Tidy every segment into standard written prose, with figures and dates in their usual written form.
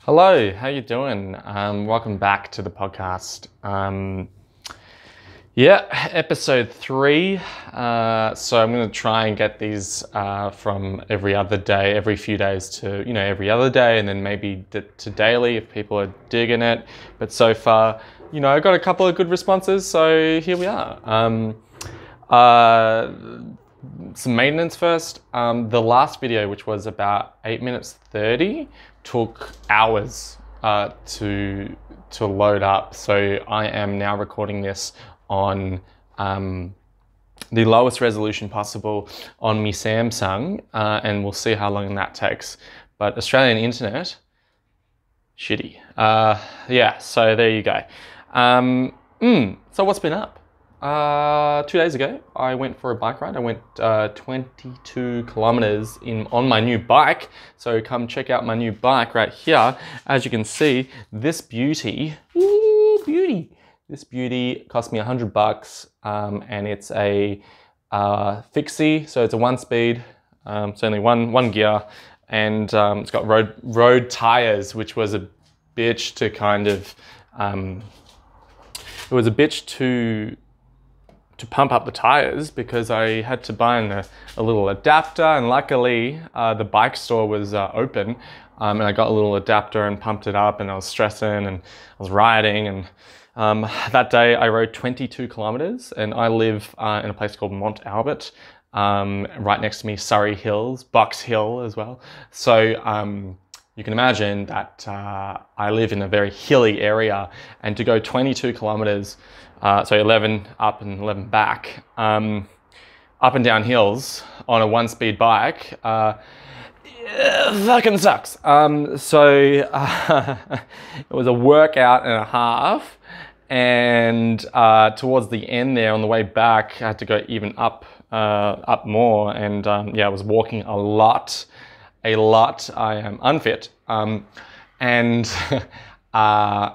Hello, how you doing? Welcome back to the podcast. Episode 3. So I'm going to try and get these from every other day, every few days to, every other day, and then maybe to daily if people are digging it. But so far, I got a couple of good responses, so here we are. Some maintenance first. The last video, which was about 8 minutes 30, took hours to load up. So I am now recording this on the lowest resolution possible on my Samsung, and we'll see how long that takes. But Australian internet, shitty. So there you go. So what's been up? 2 days ago, I went for a bike ride. I went 22 kilometers on my new bike. So come check out my new bike right here. As you can see, this beauty, this beauty cost me $100, and it's a fixie. So it's a 1-speed. It's only one gear, and it's got road tires, which was a bitch to kind of. It was a bitch to pump up the tires because I had to buy a little adapter, and luckily the bike store was open, and I got a little adapter and pumped it up, and I was stressing and I was riding, and that day I rode 22 kilometers, and I live in a place called Mont Albert, right next to me, Surrey Hills, Box Hill as well. So you can imagine that I live in a very hilly area, and to go 22 kilometers, so 11 up and 11 back, up and down hills on a 1-speed bike, fucking sucks. It was a workout and a half, and towards the end there, on the way back, I had to go even up more, and I was walking a lot. I am unfit, and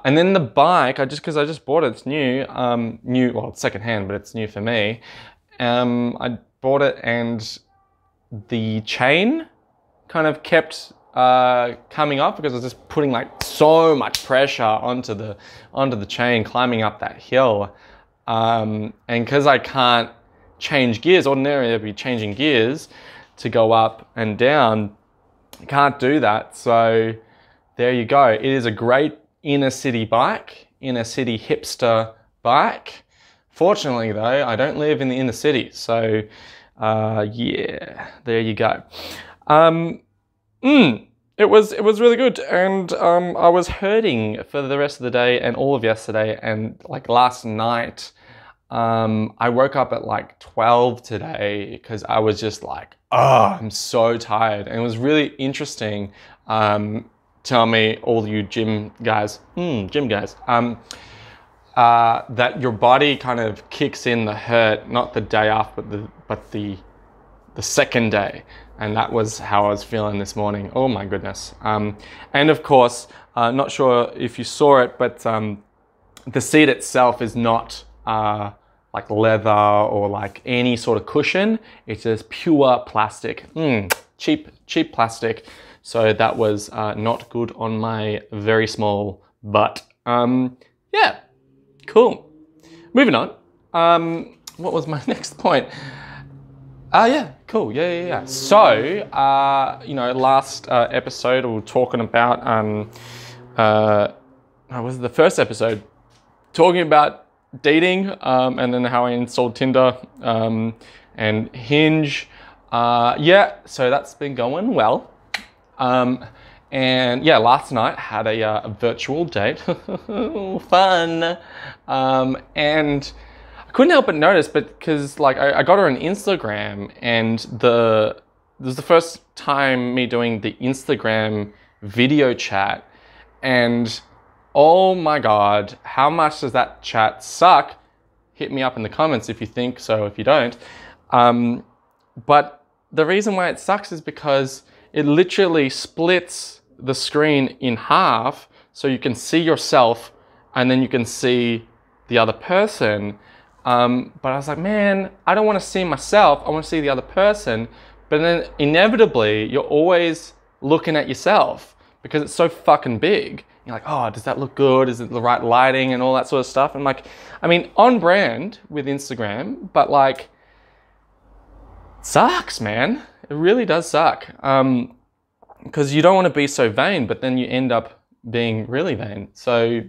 then the bike, because I just bought it, it's new, well, it's secondhand, but it's new for me. I bought it, and the chain kind of kept coming off because I was just putting like so much pressure onto the chain climbing up that hill, and because I can't change gears, ordinarily I'd be changing gears to go up and down. Can't do that, so there you go. It is a great inner city bike, inner city hipster bike. Fortunately though, I don't live in the inner city, so there you go. It was really good, and I was hurting for the rest of the day and all of yesterday, and like last night, I woke up at like 12 today because I was just like, I'm so tired. And it was really interesting. Tell me, all you gym guys, that your body kind of kicks in the hurt, not the day after, but the second day. And that was how I was feeling this morning. Oh my goodness. And of course, not sure if you saw it, but the seat itself is not like leather or like any sort of cushion. It's just pure plastic, cheap plastic. So that was not good on my very small butt. Cool. Moving on. What was my next point? Cool. Yeah. So, last episode we were talking about, was the first episode, talking about dating, and then how I installed Tinder, and Hinge. So that's been going well. Last night had a virtual date. Fun. And I couldn't help but notice, because like I got her on Instagram, and this was the first time me doing the Instagram video chat, and oh my God, how much does that chat suck? Hit me up in the comments if you think so, if you don't. But the reason why it sucks is because it literally splits the screen in half, so you can see yourself and then you can see the other person. But I was like, man, I don't want to see myself, I want to see the other person. But then inevitably, you're always looking at yourself because it's so fucking big. You're like, oh, does that look good? Is it the right lighting and all that sort of stuff? And like, I mean, on brand with Instagram, but like, sucks, man. It really does suck. Because you don't want to be so vain, but then you end up being really vain. So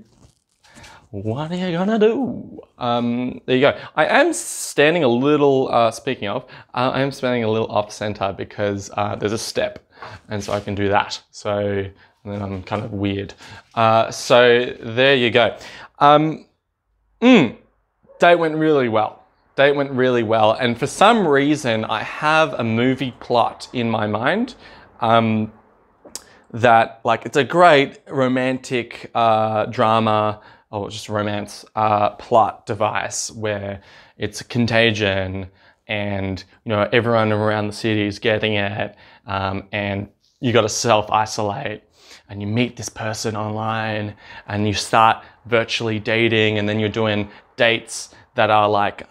what are you gonna do? There you go. I am standing a little, speaking of, I am standing a little off center because there's a step, and so I can do that. So and then I'm kind of weird. So there you go. Date went really well. Date went really well. And for some reason, I have a movie plot in my mind that, like, it's a great romantic drama or just romance plot device where it's a contagion and, you know, everyone around the city is getting it, and you got to self-isolate. And you meet this person online and you start virtually dating, and then you're doing dates that are like,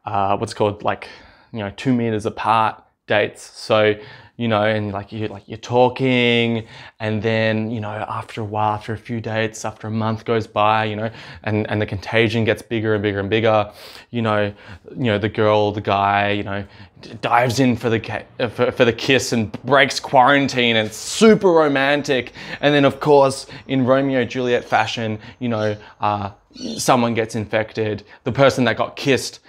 what's called, like, you know, 2 meters apart dates. So, you know, and you're talking, and then, you know, after a while, after a few dates, after a month goes by, you know, and the contagion gets bigger and bigger and bigger, you know, the girl, the guy, you know, dives in for the kiss and breaks quarantine, and it's super romantic. And then, of course, in Romeo and Juliet fashion, you know, someone gets infected. The person that got kissed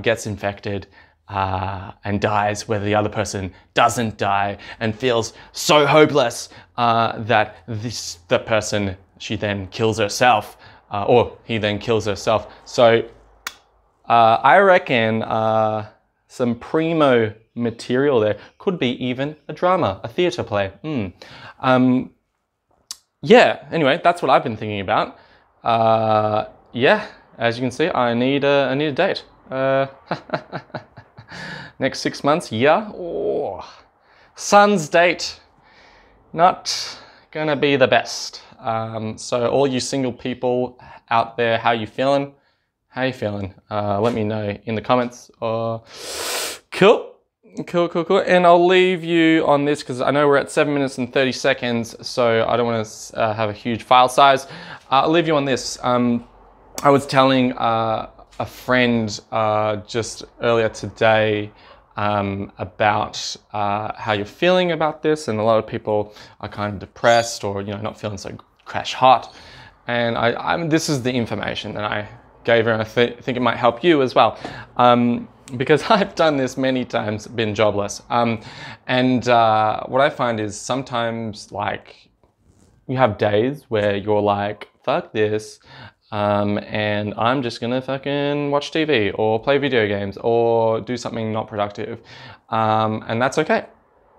gets infected and dies, where the other person doesn't die and feels so hopeless that the person, she then kills herself, or he then kills herself. So I reckon some primo material there. Could be even a drama, a theatre play. Yeah, anyway, that's what I've been thinking about. Yeah, as you can see, I need a date. Next 6 months, yeah. Oh, son's date, not gonna be the best. So all you single people out there, how you feeling? How you feeling? Let me know in the comments. Cool. And I'll leave you on this because I know we're at 7 minutes and 30 seconds, so I don't want to have a huge file size. I'll leave you on this. I was telling a friend just earlier today about how you're feeling about this, and a lot of people are kind of depressed or, you know, not feeling so crash hot. And this is the information that I gave her, and I think it might help you as well, because I've done this many times, been jobless. And what I find is sometimes, like, you have days where you're like, fuck this, and I'm just gonna fucking watch TV or play video games or do something not productive. And that's okay.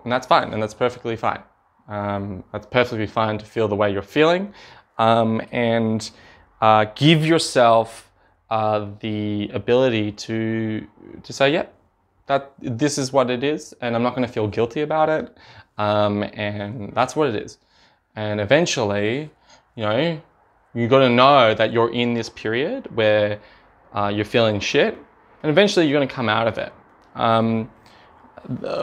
And that's fine. And that's perfectly fine. That's perfectly fine to feel the way you're feeling. And give yourself the ability to say, yeah, this is what it is, and I'm not gonna feel guilty about it. And that's what it is. And eventually, you know, you got to know that you're in this period where you're feeling shit, and eventually you're going to come out of it.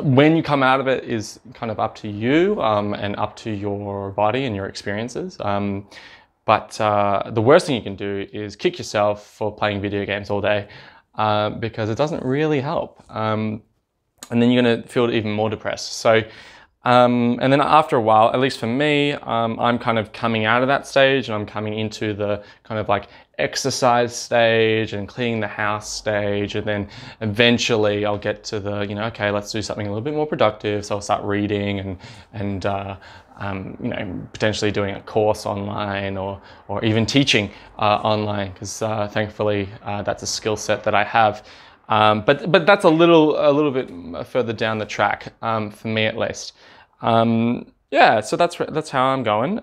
When you come out of it is kind of up to you, and up to your body and your experiences. But the worst thing you can do is kick yourself for playing video games all day, because it doesn't really help. And then you're going to feel even more depressed. So, and then after a while, at least for me, I'm kind of coming out of that stage, and I'm coming into the kind of like exercise stage and cleaning the house stage. And then eventually I'll get to the, you know, okay, let's do something a little bit more productive. So I'll start reading and you know, potentially doing a course online or even teaching online, because thankfully that's a skill set that I have. But that's a little bit further down the track, for me at least. Yeah, so that's how I'm going.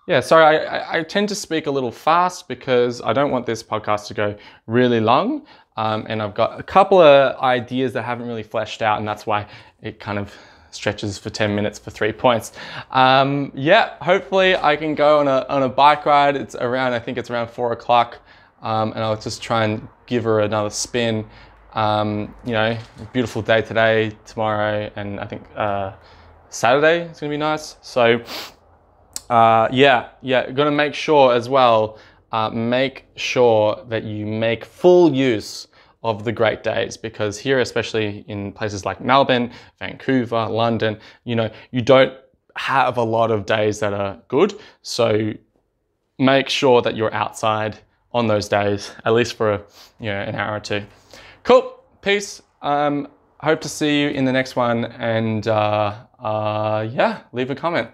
Yeah, sorry, I tend to speak a little fast because I don't want this podcast to go really long. And I've got a couple of ideas that haven't really fleshed out, and that's why it kind of stretches for 10 minutes for 3 points. Yeah, hopefully I can go on a bike ride. It's around, I think it's around 4 o'clock. And I'll just try and give her another spin. You know, beautiful day today, tomorrow, and I think Saturday is gonna be nice. So gonna make sure as well, make sure that you make full use of the great days, because here, especially in places like Melbourne, Vancouver, London, you know, you don't have a lot of days that are good. So make sure that you're outside on those days, at least for an hour or two. Cool, peace. Hope to see you in the next one, and yeah, leave a comment.